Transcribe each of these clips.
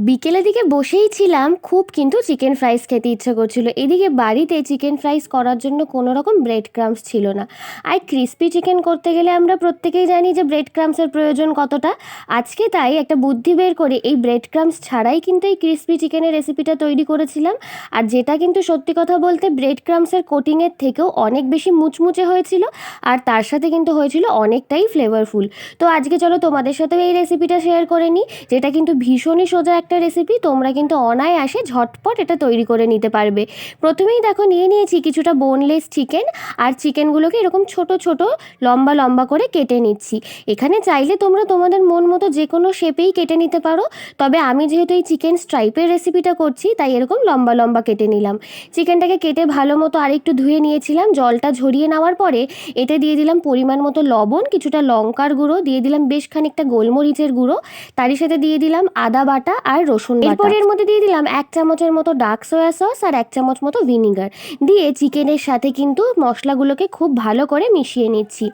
বিকেলের দিকে বসেই ছিলাম, খুব কিন্তু চিকেন ফ্রাইস খেতে ইচ্ছে করছিল। এদিকে বাড়িতে চিকেন ফ্রাইস করার জন্য কোনো রকম ব্রেড ক্রাম্বস ছিল না। আর ক্রিস্পি চিকেন করতে গেলে আমরা প্রত্যেকেই জানি যে ব্রেড ক্রাম্বসের প্রয়োজন কতটা। আজকে তাই একটা বুদ্ধি বের করে এই ব্রেড ক্রাম্বস ছাড়াই কিন্তু এই ক্রিস্পি চিকেনের রেসিপিটা তৈরি করেছিলাম। আর যেটা কিন্তু সত্যি কথা বলতে ব্রেড ক্রাম্বসের কোটিংয়ের থেকেও অনেক বেশি মুচমুচে হয়েছিল, আর তার সাথে কিন্তু হয়েছিল অনেকটাই ফ্লেভারফুল। তো আজকে চলো তোমাদের সাথেও এই রেসিপিটা শেয়ার করে নিই, যেটা কিন্তু ভীষণই সোজা একটা রেসিপি। তোমরা কিন্তু অনায়াসে ঝটপট এটা তৈরি করে নিতে পারবে। প্রথমেই দেখো নিয়ে নিয়েছি কিছুটা বোনলেস চিকেন, আর চিকেনগুলোকে এরকম ছোট ছোট লম্বা লম্বা করে কেটে নিচ্ছি। এখানে চাইলে তোমরা তোমাদের মন মতো যে কোনো শেপেই কেটে নিতে পারো, তবে আমি যেহেতু এই চিকেন স্ট্রাইপের রেসিপিটা করছি তাই এরকম লম্বা লম্বা কেটে নিলাম। চিকেনটাকে কেটে ভালো মতো আরেকটু ধুয়ে নিয়েছিলাম। জলটা ঝরিয়ে নেওয়ার পরে এতে দিয়ে দিলাম পরিমাণ মতো লবণ, কিছুটা লঙ্কার গুঁড়ো, দিয়ে দিলাম বেশ খানিকটা গোলমরিচের গুঁড়ো, তারই সাথে দিয়ে দিলাম আদা বাটা আর রসুন বাটা। এরপর এর মধ্যে দিয়ে দিলাম 1 চামচের মতো ডার্ক সয়া সস আর 1 চামচ মতো ভিনিগার দিয়ে চিকেনের সাথে কিন্তু মশলাগুলোকে খুব ভালো করে মিশিয়ে নিচ্ছি।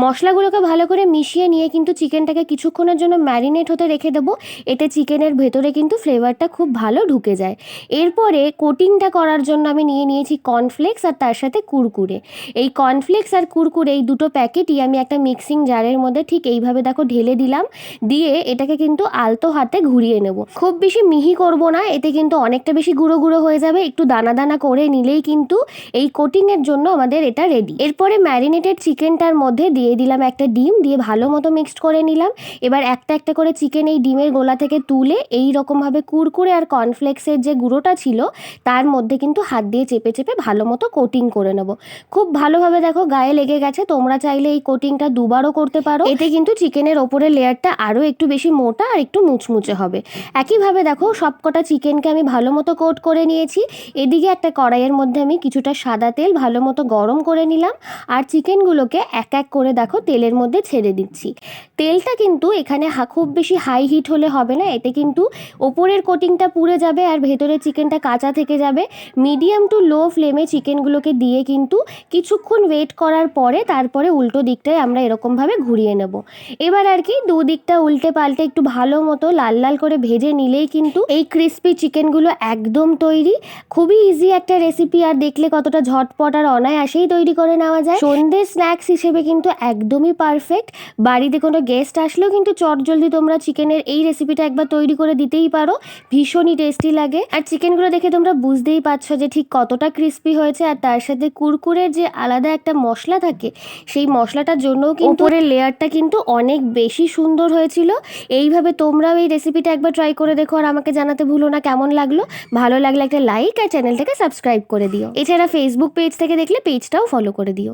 মশলাগুলোকে ভালো করে মিশিয়ে নিয়ে কিন্তু চিকেনটাকে কিছুক্ষণের জন্য ম্যারিনেট হতে রেখে দেবো। এতে চিকেনের ভেতরে কিন্তু ফ্লেভারটা খুব ভালো ঢুকে যায়। এরপরে কোটিংটা করার জন্য আমি নিয়ে নিয়েছি কর্নফ্লেক্স আর তার সাথে কুরকুরে। এই কর্নফ্লেক্স আর কুরকুরে এই দুটো প্যাকেটই আমি একটা মিক্সিং জারের মধ্যে ঠিক এইভাবে দেখো ঢেলে দিলাম। দিয়ে এটাকে কিন্তু আলতো হাতে ঘুরিয়ে নেব। খুব বেশি মিহি করব না, এতে কিন্তু অনেকটা বেশি গুঁড়ো গুঁড়ো হয়ে যাবে। একটু দানা দানা করে নিলেই কিন্তু এই কোটিংয়ের জন্য আমাদের এটা রেডি। এরপরে ম্যারিনেটেড চিকেনটার মধ্যে দিয়ে দিলাম একটা ডিম, দিয়ে ভালো মতো মিক্সড করে নিলাম। এবার একটা একটা করে চিকেন এই ডিমের গোলা থেকে তুলে এই রকমভাবে কুরকুরে আর কর্নফ্লেক্সের যে গুঁড়োটা ছিল তার মধ্যে কিন্তু হাত দিয়ে চেপে চেপে ভালো মতো কোটিং করে নেব। খুব ভালোভাবে দেখো গায়ে লেগে গেছে। তোমরা চাইলে এই কোটিংটা দুবারও করতে পারো, এতে কিন্তু চিকেনের ওপরের লেয়ারটা আরও একটু বেশি মোটা আর একটু মুচমুচে হবে। একইভাবে দেখো সবকটা চিকেনকে আমি ভালো মতো কোট করে নিয়েছি। এদিকে একটা কড়াইয়ের মধ্যে আমি কিছুটা সাদা তেল ভালো মতো গরম করে নিলাম, আর চিকেনগুলোকে এক এক করে দেখো তেলের মধ্যে ছেড়ে দিচ্ছি। তেলটা কিন্তু এখানে খুব বেশি হাই হিট হলে হবে না, এতে কিন্তু ওপরের কোটিংটা পুড়ে যাবে আর ভেতরের চিকেনটা কাঁচা থেকে যাবে। মিডিয়াম টু লো ফ্লেমে চিকেনগুলোকে দিয়ে কিন্তু কিছুক্ষণ ওয়েট করার পরে তারপরে উল্টো দিকটায় আমরা এরকমভাবে ঘুরিয়ে নেব। এবার আর কি দুদিকটা উল্টে পাল্টে একটু ভালো মতো লাল লাল করে ভেজে নিলেই কিন্তু এই ক্রিস্পি চিকেনগুলো একদম তৈরি। খুবই ইজি একটা রেসিপি, আর দেখলে কতটা ঝটপট আর অনায়াসেই তৈরি করে নেওয়া যায়। সন্ধ্যের স্ন্যাক্স হিসেবে কিন্তু একদমই পারফেক্ট। বাড়িতে কোনো গেস্ট আসলেও কিন্তু চটজলদি তোমরা চিকেনের এই রেসিপিটা একবার তৈরি করে দিতেই পারো। ভীষণই টেস্টি লাগে। আর চিকেনগুলো দেখে তোমরা বুঝতেই পারছো যে ঠিক কতটা ক্রিস্পি হয়েছে, আর তার সাথে কুরকুরের যে আলাদা একটা মশলা থাকে সেই মশলাটার জন্যও কিন্তু ওপরের লেয়ারটা কিন্তু অনেক বেশি সুন্দর হয়েছিল। এইভাবে তোমরাও এই রেসিপিটা একবার ট্রাই করে দেখো, আর আমাকে জানাতে ভুলো না কেমন লাগলো। ভালো লাগলে একটা লাইক আর চ্যানেলটাকে সাবস্ক্রাইব করে দিও। এছাড়া ফেসবুক পেজ থেকে দেখলে পেজটাও ফলো করে দিও।